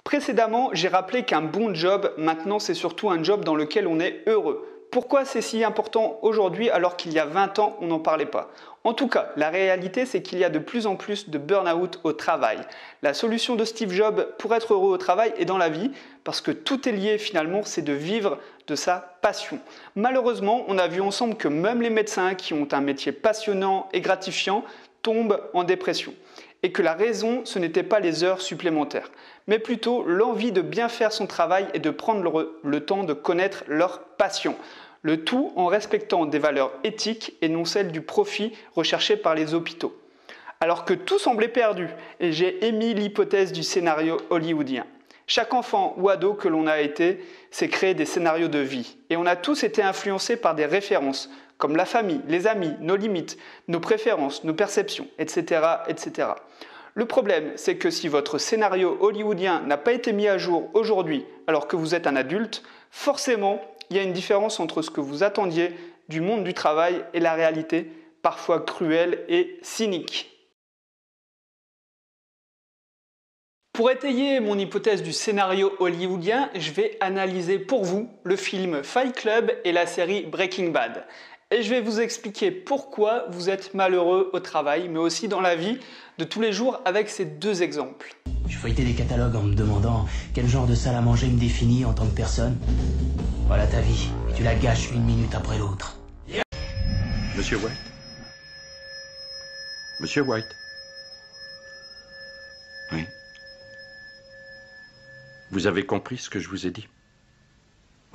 Précédemment, j'ai rappelé qu'un bon job, maintenant, c'est surtout un job dans lequel on est heureux. Pourquoi c'est si important aujourd'hui alors qu'il y a 20 ans, on n'en parlait pas? En tout cas, la réalité, c'est qu'il y a de plus en plus de burn-out au travail. La solution de Steve Jobs pour être heureux au travail et dans la vie, parce que tout est lié finalement, c'est de vivre de sa passion. Malheureusement, on a vu ensemble que même les médecins qui ont un métier passionnant et gratifiant tombent en dépression. Et que la raison, ce n'était pas les heures supplémentaires, mais plutôt l'envie de bien faire son travail et de prendre le temps de connaître leur passion. Le tout en respectant des valeurs éthiques et non celles du profit recherché par les hôpitaux. Alors que tout semblait perdu, et j'ai émis l'hypothèse du scénario hollywoodien. Chaque enfant ou ado que l'on a été s'est créé des scénarios de vie, et on a tous été influencés par des références, comme la famille, les amis, nos limites, nos préférences, nos perceptions, etc., etc. Le problème, c'est que si votre scénario hollywoodien n'a pas été mis à jour aujourd'hui alors que vous êtes un adulte, forcément, il y a une différence entre ce que vous attendiez du monde du travail et la réalité, parfois cruelle et cynique. Pour étayer mon hypothèse du scénario hollywoodien, je vais analyser pour vous le film Fight Club et la série Breaking Bad. Et je vais vous expliquer pourquoi vous êtes malheureux au travail, mais aussi dans la vie de tous les jours avec ces deux exemples. Je feuilletais des catalogues en me demandant quel genre de salle à manger me définit en tant que personne. Voilà ta vie, et tu la gâches une minute après l'autre. Monsieur White? Monsieur White? Oui. Vous avez compris ce que je vous ai dit?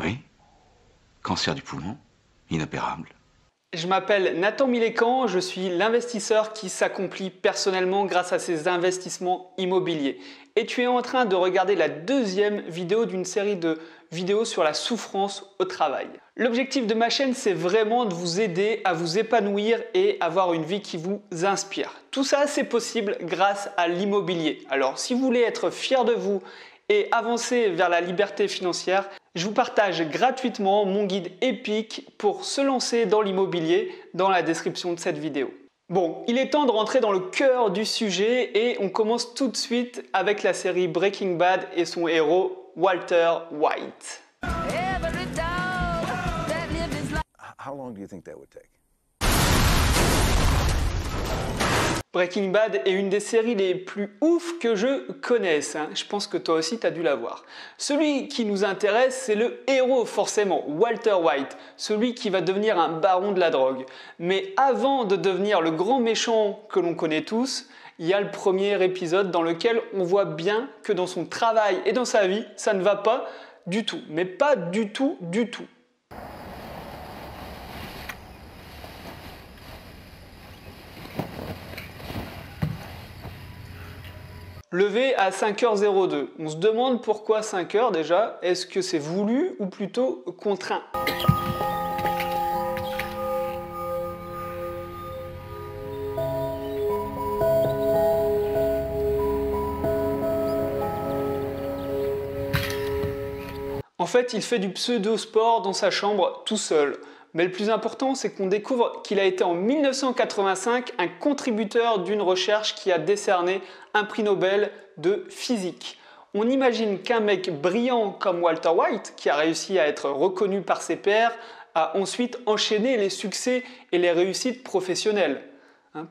Oui. Cancer du poumon, inopérable. Je m'appelle Nathan Milécan, je suis l'investisseur qui s'accomplit personnellement grâce à ses investissements immobiliers. Et tu es en train de regarder la deuxième vidéo d'une série de vidéos sur la souffrance au travail. L'objectif de ma chaîne, c'est vraiment de vous aider à vous épanouir et avoir une vie qui vous inspire. Tout ça, c'est possible grâce à l'immobilier. Alors, si vous voulez être fier de vous et avancer vers la liberté financière, je vous partage gratuitement mon guide épique pour se lancer dans l'immobilier dans la description de cette vidéo. Bon, il est temps de rentrer dans le cœur du sujet et on commence tout de suite avec la série Breaking Bad et son héros Walter White. How long do you think that would take? Breaking Bad est une des séries les plus ouf que je connaisse. Je pense que toi aussi tu as dû la voir. Celui qui nous intéresse, c'est le héros forcément, Walter White, celui qui va devenir un baron de la drogue. Mais avant de devenir le grand méchant que l'on connaît tous, il y a le premier épisode dans lequel on voit bien que dans son travail et dans sa vie, ça ne va pas du tout. Mais pas du tout, du tout. Levé à 5h02. On se demande pourquoi 5h déjà. Est-ce que c'est voulu ou plutôt contraint? En fait, il fait du pseudo-sport dans sa chambre tout seul. Mais le plus important, c'est qu'on découvre qu'il a été en 1985 un contributeur d'une recherche qui a décerné un prix Nobel de physique. On imagine qu'un mec brillant comme Walter White, qui a réussi à être reconnu par ses pairs, a ensuite enchaîné les succès et les réussites professionnelles.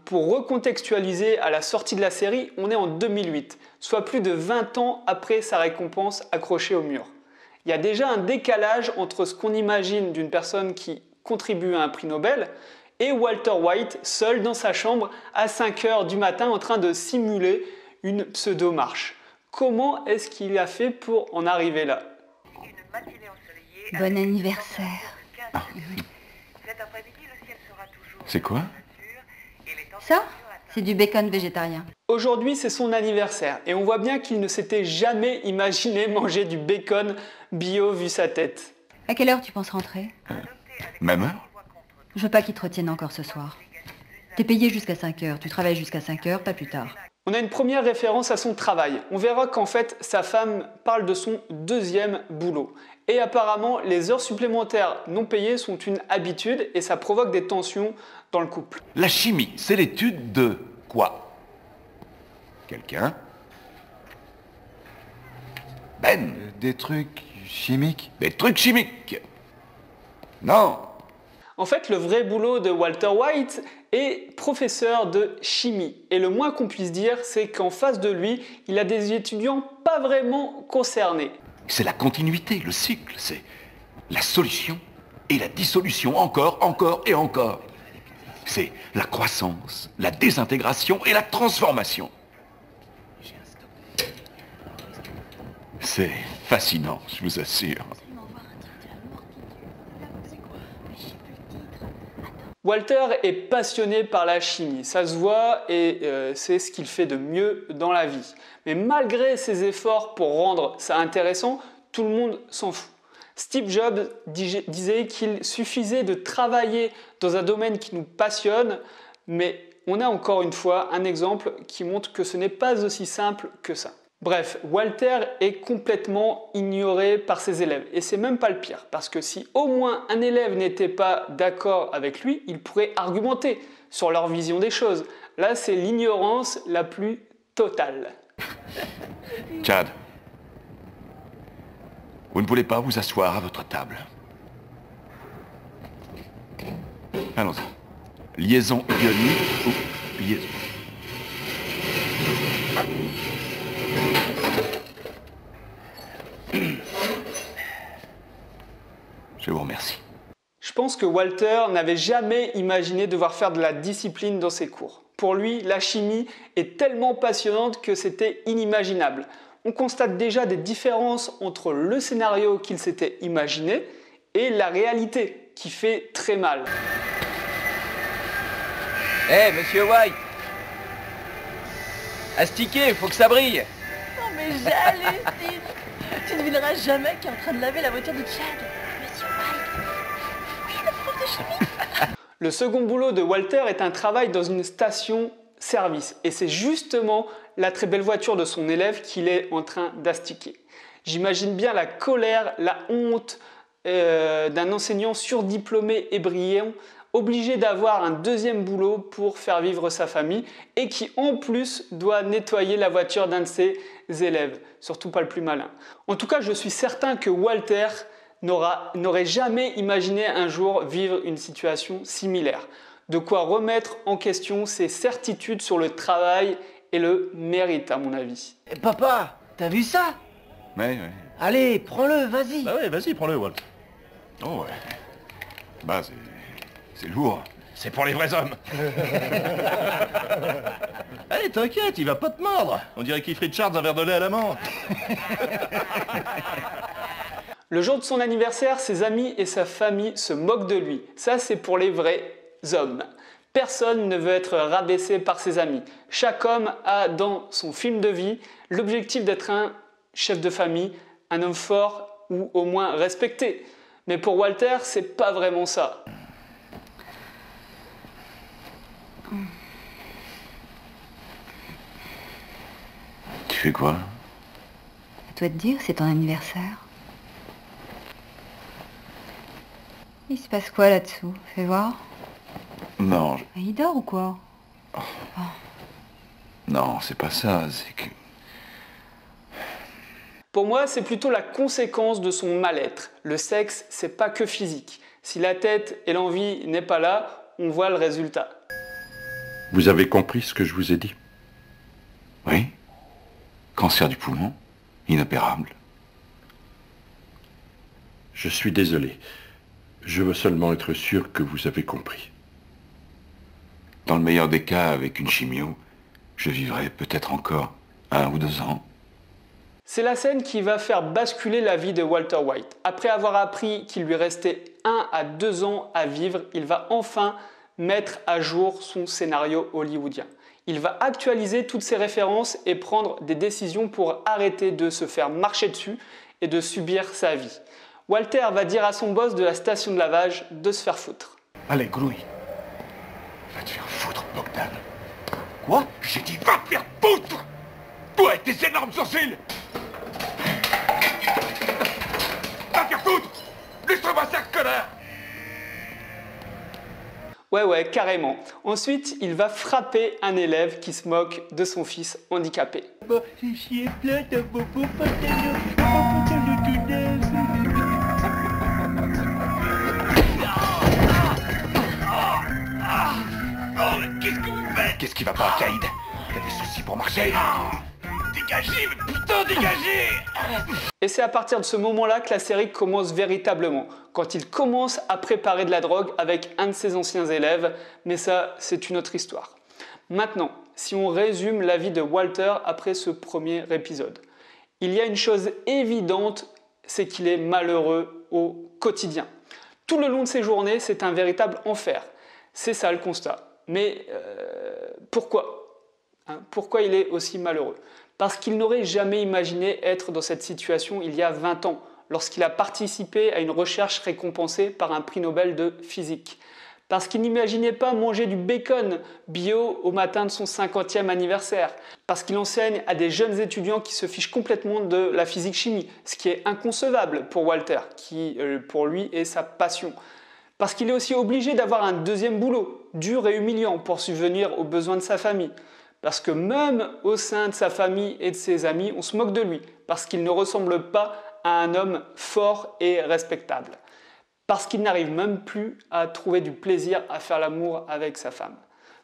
Pour recontextualiser à la sortie de la série, on est en 2008, soit plus de 20 ans après sa récompense accrochée au mur. Il y a déjà un décalage entre ce qu'on imagine d'une personne qui contribue à un prix Nobel et Walter White seul dans sa chambre à 5h du matin en train de simuler une pseudo-marche. Comment est-ce qu'il a fait pour en arriver là? Bon anniversaire. C'est quoi? Ça, c'est du bacon végétarien. Aujourd'hui, c'est son anniversaire et on voit bien qu'il ne s'était jamais imaginé manger du bacon bio vu sa tête. À quelle heure tu penses rentrer? Même heure? Je veux pas qu'ils te retiennent encore ce soir. T'es payé jusqu'à 5h, tu travailles jusqu'à 5h, pas plus tard. On a une première référence à son travail. On verra qu'en fait, sa femme parle de son deuxième boulot. Et apparemment, les heures supplémentaires non payées sont une habitude et ça provoque des tensions dans le couple. La chimie, c'est l'étude de quoi? Quelqu'un graines. Des trucs chimiques? Des trucs chimiques. Non. En fait, le vrai boulot de Walter White est professeur de chimie. Et le moins qu'on puisse dire, c'est qu'en face de lui, il a des étudiants pas vraiment concernés. C'est la continuité, le cycle. C'est la solution et la dissolution, encore et encore. C'est la croissance, la désintégration et la transformation. C'est fascinant, je vous assure. Walter est passionné par la chimie, ça se voit et c'est ce qu'il fait de mieux dans la vie. Mais malgré ses efforts pour rendre ça intéressant, tout le monde s'en fout. Steve Jobs disait qu'il suffisait de travailler dans un domaine qui nous passionne, mais on a encore une fois un exemple qui montre que ce n'est pas aussi simple que ça. Bref, Walter est complètement ignoré par ses élèves et c'est même pas le pire parce que si au moins un élève n'était pas d'accord avec lui, il pourrait argumenter sur leur vision des choses. Là, c'est l'ignorance la plus totale. Chad, vous ne voulez pas vous asseoir à votre table? Allons-y. Liaison ionique ou liaison? Je vous remercie. Je pense que Walter n'avait jamais imaginé devoir faire de la discipline dans ses cours. Pour lui, la chimie est tellement passionnante que c'était inimaginable. On constate déjà des différences entre le scénario qu'il s'était imaginé et la réalité, qui fait très mal. Hé, monsieur White! Astiquer, faut que ça brille! Non mais j'hallucine! Tu ne devineras jamais qu'il est en train de laver la voiture de Chad. Monsieur White! Oui, le prof de chimie! Le second boulot de Walter est un travail dans une station-service. Et c'est justement la très belle voiture de son élève qu'il est en train d'astiquer. J'imagine bien la colère, la honte d'un enseignant surdiplômé et brillant, obligé d'avoir un deuxième boulot pour faire vivre sa famille et qui en plus doit nettoyer la voiture d'un de ses élèves. Surtout pas le plus malin. En tout cas, je suis certain que Walter n'aurait jamais imaginé un jour vivre une situation similaire. De quoi remettre en question ses certitudes sur le travail et le mérite, à mon avis. Papa, t'as vu ça? Ouais. Allez, prends-le, vas-y. Bah ouais, vas-y, prends-le, Walt. Oh ouais. Bah c'est lourd. C'est pour les vrais hommes. Allez, t'inquiète, il va pas te mordre. On dirait qu'il Richards un verre de lait à la menthe. Le jour de son anniversaire, ses amis et sa famille se moquent de lui. Ça, c'est pour les vrais hommes. Personne ne veut être rabaissé par ses amis. Chaque homme a dans son film de vie l'objectif d'être un chef de famille, un homme fort ou au moins respecté. Mais pour Walter, c'est pas vraiment ça. Tu fais quoi? Je dois te dire, c'est ton anniversaire. Il se passe quoi là-dessous? Fais voir. Non, Il dort ou quoi? non, c'est pas ça, c'est que... Pour moi, c'est plutôt la conséquence de son mal-être. Le sexe, c'est pas que physique. Si la tête et l'envie n'est pas là, on voit le résultat. Vous avez compris ce que je vous ai dit? Oui. Cancer du poumon, inopérable. Je suis désolé. Je veux seulement être sûr que vous avez compris. Dans le meilleur des cas, avec une chimio, je vivrai peut-être encore 1 ou 2 ans. C'est la scène qui va faire basculer la vie de Walter White. Après avoir appris qu'il lui restait 1 à 2 ans à vivre, il va enfin mettre à jour son scénario hollywoodien. Il va actualiser toutes ses références et prendre des décisions pour arrêter de se faire marcher dessus et de subir sa vie. Walter va dire à son boss de la station de lavage de se faire foutre. Allez, grouille. Va te faire foutre, Bogdan. Quoi? J'ai dit va te faire foutre! Toi et tes énormes sourcils! Va te faire foutre! Laisse-moi ça, connard! Ouais, carrément. Ensuite, il va frapper un élève qui se moque de son fils handicapé. J'ai chié plein de bobo pantalon. Qu'est-ce que vous faites? Qu'est-ce qui va pas, Caïd? T'as des soucis pour marcher? Dégagez, mais putain, dégagez! Et c'est à partir de ce moment-là que la série commence véritablement, quand il commence à préparer de la drogue avec un de ses anciens élèves, mais ça, c'est une autre histoire. Maintenant, si on résume la vie de Walter après ce premier épisode, il y a une chose évidente, c'est qu'il est malheureux au quotidien. Tout le long de ses journées, c'est un véritable enfer. C'est ça le constat. Mais pourquoi? Pourquoi il est aussi malheureux? Parce qu'il n'aurait jamais imaginé être dans cette situation il y a 20 ans, lorsqu'il a participé à une recherche récompensée par un prix Nobel de physique. Parce qu'il n'imaginait pas manger du bacon bio au matin de son 50e anniversaire. Parce qu'il enseigne à des jeunes étudiants qui se fichent complètement de la physique-chimie, ce qui est inconcevable pour Walter, qui pour lui est sa passion. Parce qu'il est aussi obligé d'avoir un deuxième boulot, dur et humiliant, pour subvenir aux besoins de sa famille. Parce que même au sein de sa famille et de ses amis, on se moque de lui, parce qu'il ne ressemble pas à un homme fort et respectable. Parce qu'il n'arrive même plus à trouver du plaisir à faire l'amour avec sa femme.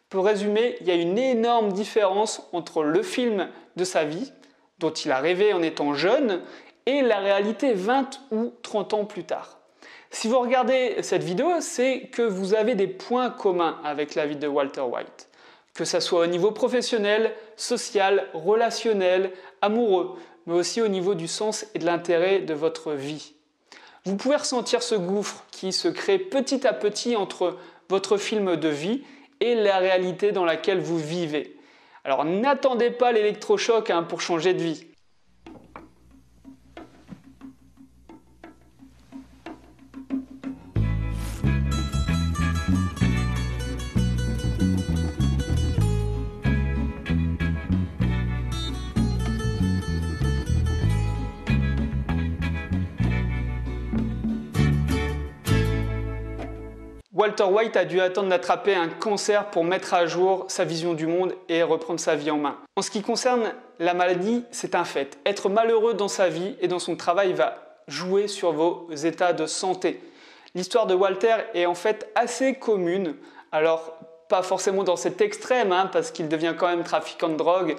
Pour résumer, il y a une énorme différence entre le film de sa vie, dont il a rêvé en étant jeune, et la réalité 20 ou 30 ans plus tard. Si vous regardez cette vidéo, c'est que vous avez des points communs avec la vie de Walter White. Que ce soit au niveau professionnel, social, relationnel, amoureux, mais aussi au niveau du sens et de l'intérêt de votre vie. Vous pouvez ressentir ce gouffre qui se crée petit à petit entre votre film de vie et la réalité dans laquelle vous vivez. Alors n'attendez pas l'électrochoc pour changer de vie. Walter White a dû attendre d'attraper un cancer pour mettre à jour sa vision du monde et reprendre sa vie en main. En ce qui concerne la maladie, c'est un fait. Être malheureux dans sa vie et dans son travail va jouer sur vos états de santé. L'histoire de Walter est en fait assez commune, alors pas forcément dans cet extrême, parce qu'il devient quand même trafiquant de drogue,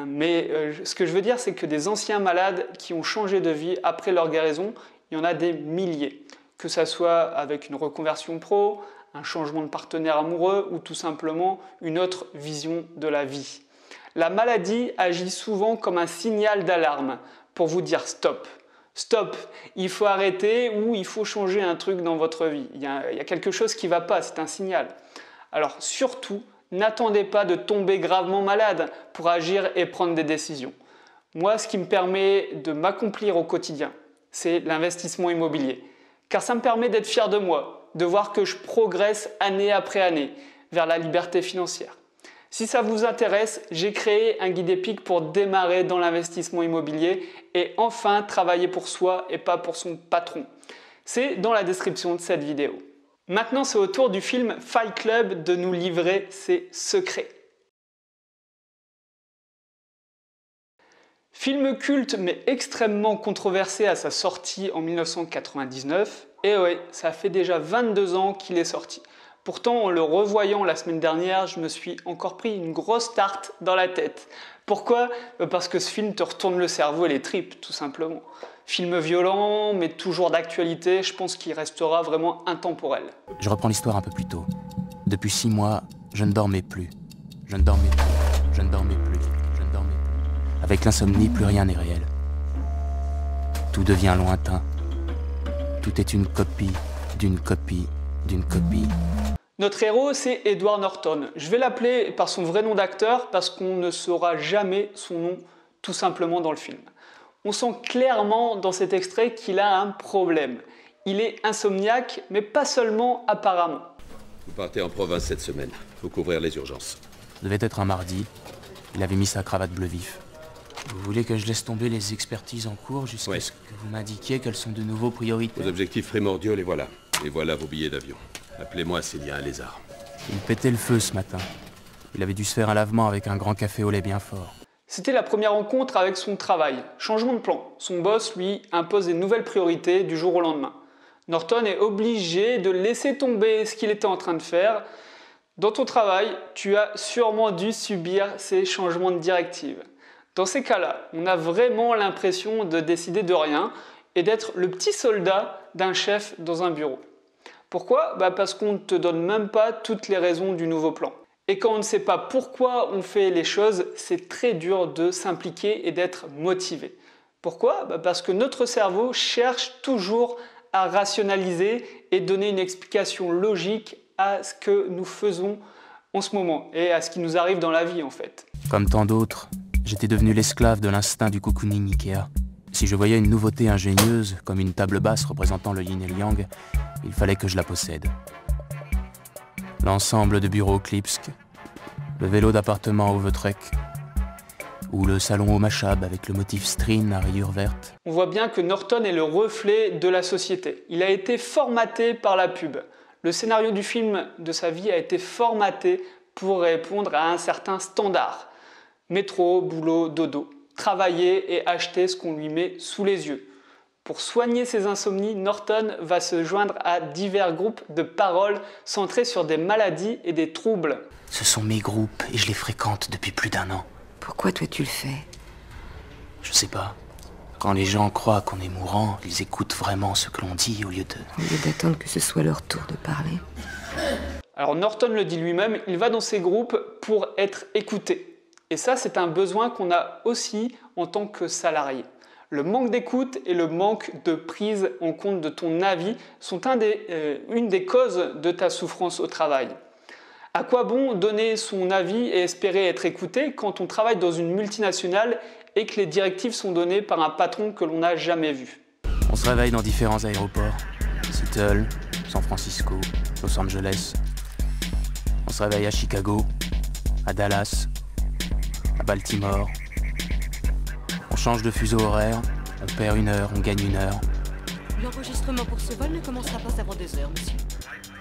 mais ce que je veux dire, c'est que des anciens malades qui ont changé de vie après leur guérison, il y en a des milliers. Que ça soit avec une reconversion pro, un changement de partenaire amoureux ou tout simplement une autre vision de la vie. La maladie agit souvent comme un signal d'alarme pour vous dire stop. Stop, il faut arrêter ou il faut changer un truc dans votre vie. Il y a quelque chose qui ne va pas, c'est un signal. Alors surtout, n'attendez pas de tomber gravement malade pour agir et prendre des décisions. Moi, ce qui me permet de m'accomplir au quotidien, c'est l'investissement immobilier. Car ça me permet d'être fier de moi, de voir que je progresse année après année vers la liberté financière. Si ça vous intéresse, j'ai créé un guide épique pour démarrer dans l'investissement immobilier et enfin travailler pour soi et pas pour son patron. C'est dans la description de cette vidéo. Maintenant, c'est au tour du film Fight Club de nous livrer ses secrets. Film culte mais extrêmement controversé à sa sortie en 1999. Et ouais, ça fait déjà 22 ans qu'il est sorti. Pourtant, en le revoyant la semaine dernière, je me suis encore pris une grosse tarte dans la tête. Pourquoi? Parce que ce film te retourne le cerveau et les tripes, tout simplement. Film violent, mais toujours d'actualité, je pense qu'il restera vraiment intemporel. Je reprends l'histoire un peu plus tôt. Depuis 6 mois, je ne dormais plus. Je ne dormais plus. Je ne dormais plus. Je ne dormais plus. Avec l'insomnie, plus rien n'est réel. Tout devient lointain. Tout est une copie, d'une copie, d'une copie. Notre héros, c'est Edward Norton. Je vais l'appeler par son vrai nom d'acteur parce qu'on ne saura jamais son nom tout simplement dans le film. On sent clairement dans cet extrait qu'il a un problème. Il est insomniaque, mais pas seulement apparemment. Vous partez en province cette semaine. Faut couvrir les urgences. Ça devait être un mardi. Il avait mis sa cravate bleu vif. Vous voulez que je laisse tomber les expertises en cours jusqu'à ce que vous m'indiquiez quelles sont de nouveau priorités? Vos objectifs primordiaux, les voilà. Et voilà vos billets d'avion. Appelez-moi s'il y a un lézard. Il pétait le feu ce matin. Il avait dû se faire un lavement avec un grand café au lait bien fort. C'était la première rencontre avec son travail. Changement de plan. Son boss lui impose des nouvelles priorités du jour au lendemain. Norton est obligé de laisser tomber ce qu'il était en train de faire. Dans ton travail, tu as sûrement dû subir ces changements de directive. Dans ces cas-là, on a vraiment l'impression de décider de rien et d'être le petit soldat d'un chef dans un bureau. Pourquoi ? Parce qu'on ne te donne même pas toutes les raisons du nouveau plan. Et quand on ne sait pas pourquoi on fait les choses, c'est très dur de s'impliquer et d'être motivé. Pourquoi ? Parce que notre cerveau cherche toujours à rationaliser et donner une explication logique à ce que nous faisons en ce moment et à ce qui nous arrive dans la vie en fait. Comme tant d'autres, j'étais devenu l'esclave de l'instinct du cocooning Ikea. Si je voyais une nouveauté ingénieuse, comme une table basse représentant le yin et le yang, il fallait que je la possède. L'ensemble de bureaux Klipsk, le vélo d'appartement au Votrek, ou le salon au Machab avec le motif string à rayures vertes. On voit bien que Norton est le reflet de la société. Il a été formaté par la pub. Le scénario du film de sa vie a été formaté pour répondre à un certain standard. Métro, boulot, dodo. Travailler et acheter ce qu'on lui met sous les yeux. Pour soigner ses insomnies, Norton va se joindre à divers groupes de parole centrés sur des maladies et des troubles. Ce sont mes groupes et je les fréquente depuis plus d'1 an. Pourquoi toi tu le fais? Je sais pas. Quand les gens croient qu'on est mourant, ils écoutent vraiment ce que l'on dit au lieu d'attendre que ce soit leur tour de parler. Alors Norton le dit lui-même, il va dans ces groupes pour être écouté. Et ça, c'est un besoin qu'on a aussi en tant que salarié. Le manque d'écoute et le manque de prise en compte de ton avis sont une des causes de ta souffrance au travail. À quoi bon donner son avis et espérer être écouté quand on travaille dans une multinationale et que les directives sont données par un patron que l'on n'a jamais vu? On se réveille dans différents aéroports. Seattle, San Francisco, Los Angeles. On se réveille à Chicago, à Dallas, à Baltimore. On change de fuseau horaire, on perd 1 heure, on gagne 1 heure. L'enregistrement pour ce vol ne commencera pas avant 2 heures, monsieur.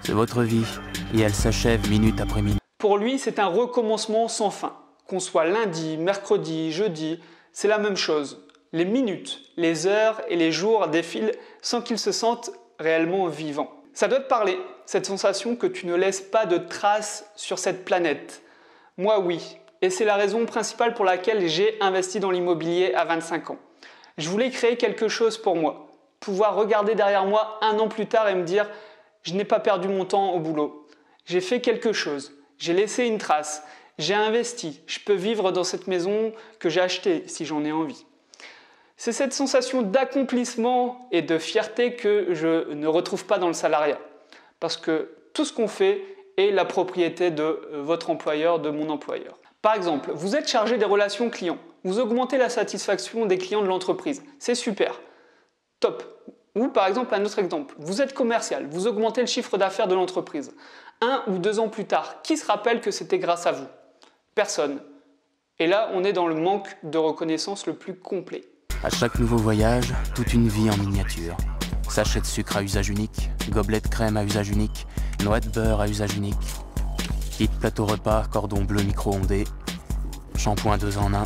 C'est votre vie, et elle s'achève minute après minute. Pour lui, c'est un recommencement sans fin. Qu'on soit lundi, mercredi, jeudi, c'est la même chose. Les minutes, les heures et les jours défilent sans qu'il se sente réellement vivant. Ça doit te parler, cette sensation que tu ne laisses pas de traces sur cette planète. Moi, oui. Et c'est la raison principale pour laquelle j'ai investi dans l'immobilier à 25 ans. Je voulais créer quelque chose pour moi. Pouvoir regarder derrière moi 1 an plus tard et me dire « Je n'ai pas perdu mon temps au boulot. J'ai fait quelque chose. J'ai laissé une trace. J'ai investi. Je peux vivre dans cette maison que j'ai achetée si j'en ai envie. » C'est cette sensation d'accomplissement et de fierté que je ne retrouve pas dans le salariat. Parce que tout ce qu'on fait est la propriété de votre employeur, de mon employeur. Par exemple, vous êtes chargé des relations clients. Vous augmentez la satisfaction des clients de l'entreprise. C'est super. Top. Ou par exemple, un autre exemple. Vous êtes commercial. Vous augmentez le chiffre d'affaires de l'entreprise. 1 ou 2 ans plus tard, qui se rappelle que c'était grâce à vous? Personne. Et là, on est dans le manque de reconnaissance le plus complet. À chaque nouveau voyage, toute une vie en miniature. Sachet de sucre à usage unique, gobelet de crème à usage unique, noix de beurre à usage unique, kit plateau repas, cordon bleu micro-ondé, shampoing 2 en 1,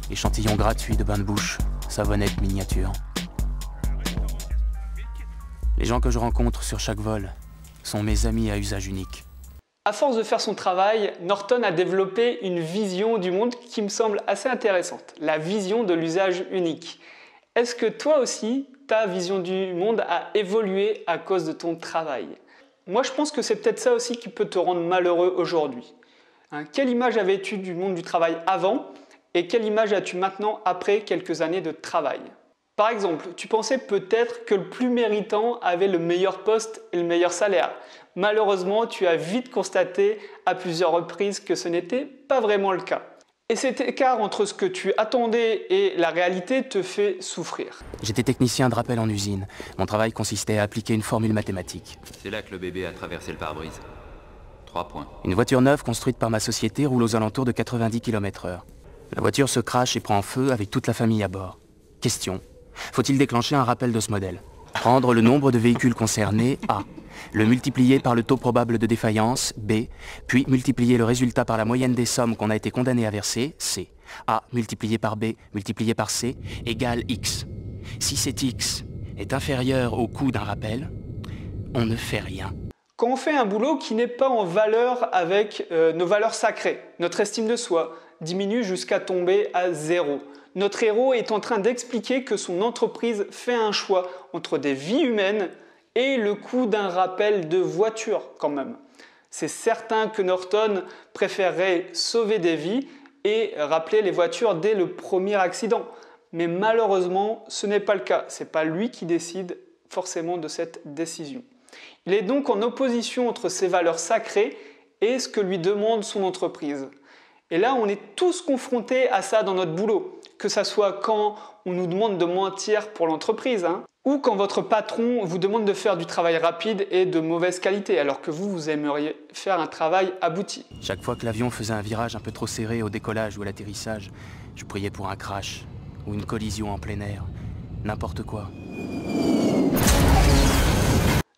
échantillon gratuit de bain de bouche, savonnette miniature. Les gens que je rencontre sur chaque vol sont mes amis à usage unique. À force de faire son travail, Norton a développé une vision du monde qui me semble assez intéressante, la vision de l'usage unique. Est-ce que toi aussi, ta vision du monde a évolué à cause de ton travail? Moi, je pense que c'est peut-être ça aussi qui peut te rendre malheureux aujourd'hui. Quelle image avais-tu du monde du travail avant et quelle image as-tu maintenant après quelques années de travail? Par exemple, tu pensais peut-être que le plus méritant avait le meilleur poste et le meilleur salaire. Malheureusement, tu as vite constaté à plusieurs reprises que ce n'était pas vraiment le cas. Et cet écart entre ce que tu attendais et la réalité te fait souffrir. J'étais technicien de rappel en usine. Mon travail consistait à appliquer une formule mathématique. C'est là que le bébé a traversé le pare-brise. 3 points. Une voiture neuve construite par ma société roule aux alentours de 90 km/h. La voiture se crache et prend feu avec toute la famille à bord. Question. Faut-il déclencher un rappel de ce modèle? Prendre le nombre de véhicules concernés, A. Le multiplier par le taux probable de défaillance, B. Puis multiplier le résultat par la moyenne des sommes qu'on a été condamné à verser, C. A multiplié par B multiplié par C égale X. Si cet X est inférieur au coût d'un rappel, on ne fait rien. Quand on fait un boulot qui n'est pas en valeur avec nos valeurs sacrées, notre estime de soi diminue jusqu'à tomber à 0. Notre héros est en train d'expliquer que son entreprise fait un choix entre des vies humaines et le coût d'un rappel de voiture quand même. C'est certain que Norton préférerait sauver des vies et rappeler les voitures dès le premier accident. Mais malheureusement, ce n'est pas le cas. Ce n'est pas lui qui décide forcément de cette décision. Il est donc en opposition entre ses valeurs sacrées et ce que lui demande son entreprise. Et là, on est tous confrontés à ça dans notre boulot. Que ça soit quand on nous demande de mentir pour l'entreprise, ou quand votre patron vous demande de faire du travail rapide et de mauvaise qualité, alors que vous aimeriez faire un travail abouti. Chaque fois que l'avion faisait un virage un peu trop serré au décollage ou à l'atterrissage, je priais pour un crash ou une collision en plein air, n'importe quoi.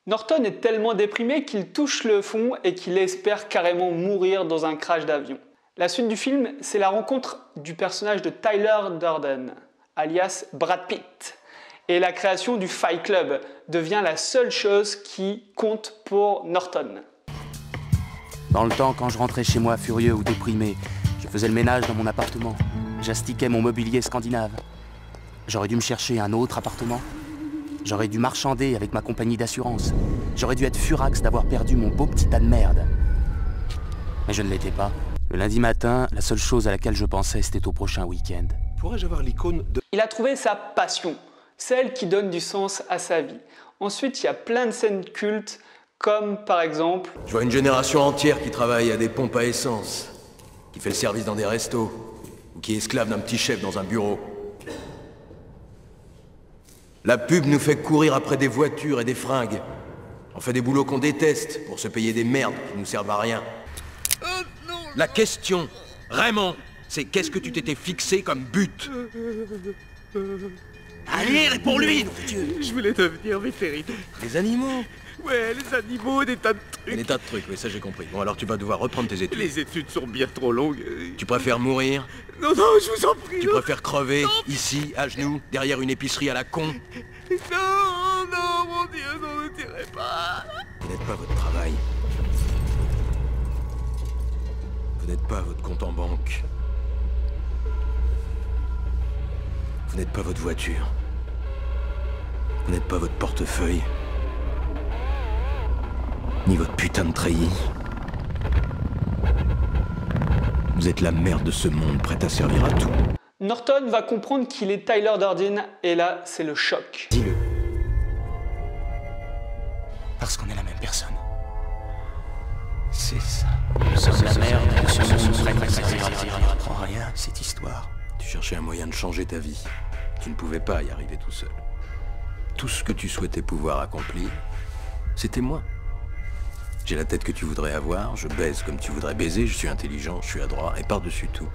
Norton est tellement déprimé qu'il touche le fond et qu'il espère carrément mourir dans un crash d'avion. La suite du film, c'est la rencontre du personnage de Tyler Durden, alias Brad Pitt. Et la création du Fight Club devient la seule chose qui compte pour Norton. Dans le temps, quand je rentrais chez moi furieux ou déprimé, je faisais le ménage dans mon appartement. J'astiquais mon mobilier scandinave. J'aurais dû me chercher un autre appartement. J'aurais dû marchander avec ma compagnie d'assurance. J'aurais dû être furax d'avoir perdu mon beau petit tas de merde. Mais je ne l'étais pas. Le lundi matin, la seule chose à laquelle je pensais, c'était au prochain week-end. Pourrais-je avoir l'icône de... Il a trouvé sa passion, celle qui donne du sens à sa vie. Ensuite, il y a plein de scènes cultes, comme par exemple... Je vois une génération entière qui travaille à des pompes à essence, qui fait le service dans des restos, ou qui est esclave d'un petit chef dans un bureau. La pub nous fait courir après des voitures et des fringues. On fait des boulots qu'on déteste pour se payer des merdes qui nous servent à rien. La question, vraiment, c'est qu'est-ce que tu t'étais fixé comme but? Allez, réponds-lui! Je voulais devenir vétérinaire. Les animaux? Ouais, les animaux, des tas de trucs. Des tas de trucs, oui, ça j'ai compris. Bon, alors tu vas devoir reprendre tes études. Les études sont bien trop longues. Tu préfères mourir? Non, non, je vous en prie. Tu préfères crever, ici, à genoux, derrière une épicerie à la con? Non, non, mon Dieu, non, ne tirez pas. Vous n'êtes pas votre travail. Vous n'êtes pas votre compte en banque. Vous n'êtes pas votre voiture. Vous n'êtes pas votre portefeuille. Ni votre putain de treillis. Vous êtes la merde de ce monde, prête à servir à tout. Norton va comprendre qu'il est Tyler Durden, et là, c'est le choc. Dis-le. Parce qu'on est la même personne. C'est ça. Nous sommes la merde de ce monde, prête à servir à rien, cette histoire. Tu cherchais un moyen de changer ta vie. Tu ne pouvais pas y arriver tout seul. Tout ce que tu souhaitais pouvoir accomplir, c'était moi. J'ai la tête que tu voudrais avoir, je baise comme tu voudrais baiser, je suis intelligent, je suis adroit, et par-dessus tout,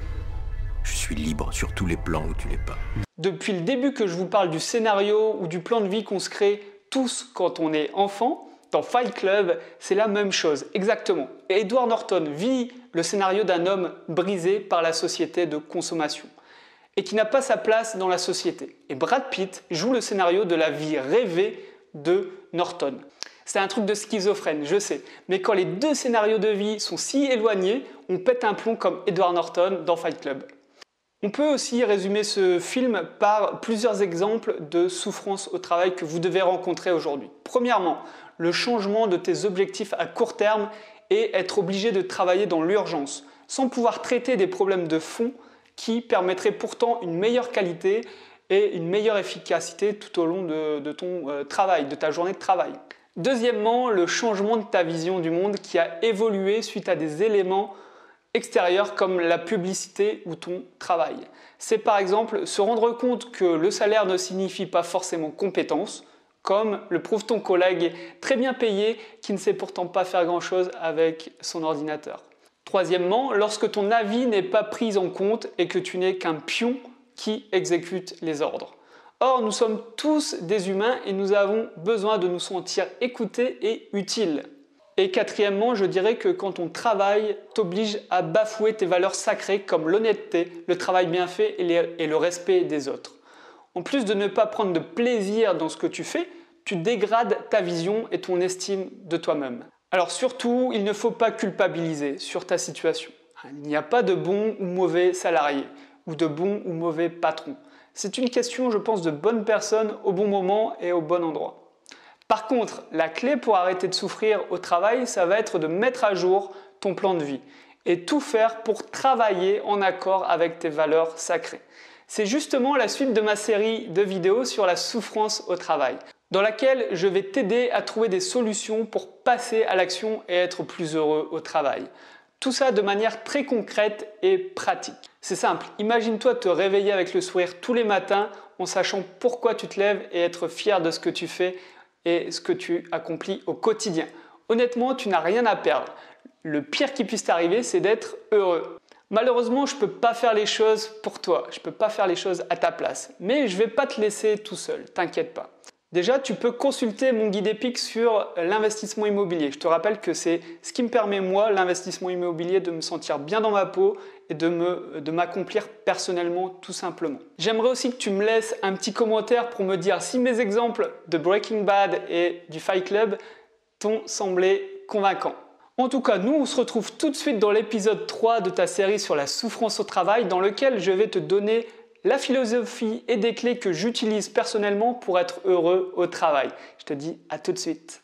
je suis libre sur tous les plans où tu l'es pas. Depuis le début que je vous parle du scénario ou du plan de vie qu'on se crée tous quand on est enfant, dans Fight Club, c'est la même chose, exactement. Et Edward Norton vit le scénario d'un homme brisé par la société de consommation et qui n'a pas sa place dans la société. Et Brad Pitt joue le scénario de la vie rêvée de Norton. C'est un truc de schizophrène, je sais, mais quand les deux scénarios de vie sont si éloignés, on pète un plomb comme Edward Norton dans Fight Club. On peut aussi résumer ce film par plusieurs exemples de souffrances au travail que vous devez rencontrer aujourd'hui. Premièrement, le changement de tes objectifs à court terme et être obligé de travailler dans l'urgence, sans pouvoir traiter des problèmes de fond qui permettraient pourtant une meilleure qualité et une meilleure efficacité tout au long de ton travail, de ta journée de travail. Deuxièmement, le changement de ta vision du monde qui a évolué suite à des éléments extérieurs comme la publicité ou ton travail. C'est par exemple se rendre compte que le salaire ne signifie pas forcément compétence, comme le prouve ton collègue très bien payé qui ne sait pourtant pas faire grand-chose avec son ordinateur. Troisièmement, lorsque ton avis n'est pas pris en compte et que tu n'es qu'un pion qui exécute les ordres. Or, nous sommes tous des humains et nous avons besoin de nous sentir écoutés et utiles. Et quatrièmement, je dirais que quand on travaille, t'oblige à bafouer tes valeurs sacrées comme l'honnêteté, le travail bien fait et le respect des autres. En plus de ne pas prendre de plaisir dans ce que tu fais, tu dégrades ta vision et ton estime de toi-même. Alors surtout, il ne faut pas culpabiliser sur ta situation. Il n'y a pas de bon ou mauvais salarié ou de bon ou mauvais patron. C'est une question, je pense, de bonne personne au bon moment et au bon endroit. Par contre, la clé pour arrêter de souffrir au travail, ça va être de mettre à jour ton plan de vie et tout faire pour travailler en accord avec tes valeurs sacrées. C'est justement la suite de ma série de vidéos sur la souffrance au travail, dans laquelle je vais t'aider à trouver des solutions pour passer à l'action et être plus heureux au travail. Tout ça de manière très concrète et pratique. C'est simple, imagine-toi te réveiller avec le sourire tous les matins en sachant pourquoi tu te lèves et être fier de ce que tu fais et ce que tu accomplis au quotidien. Honnêtement, tu n'as rien à perdre. Le pire qui puisse t'arriver, c'est d'être heureux. Malheureusement, je ne peux pas faire les choses pour toi, je ne peux pas faire les choses à ta place, mais je ne vais pas te laisser tout seul, t'inquiète pas. Déjà, tu peux consulter mon guide épique sur l'investissement immobilier. Je te rappelle que c'est ce qui me permet, moi, l'investissement immobilier, de me sentir bien dans ma peau et de m'accomplir personnellement, tout simplement. J'aimerais aussi que tu me laisses un petit commentaire pour me dire si mes exemples de Breaking Bad et du Fight Club t'ont semblé convaincants. En tout cas, nous, on se retrouve tout de suite dans l'épisode 3 de ta série sur la souffrance au travail, dans lequel je vais te donner la philosophie et des clés que j'utilise personnellement pour être heureux au travail. Je te dis à tout de suite.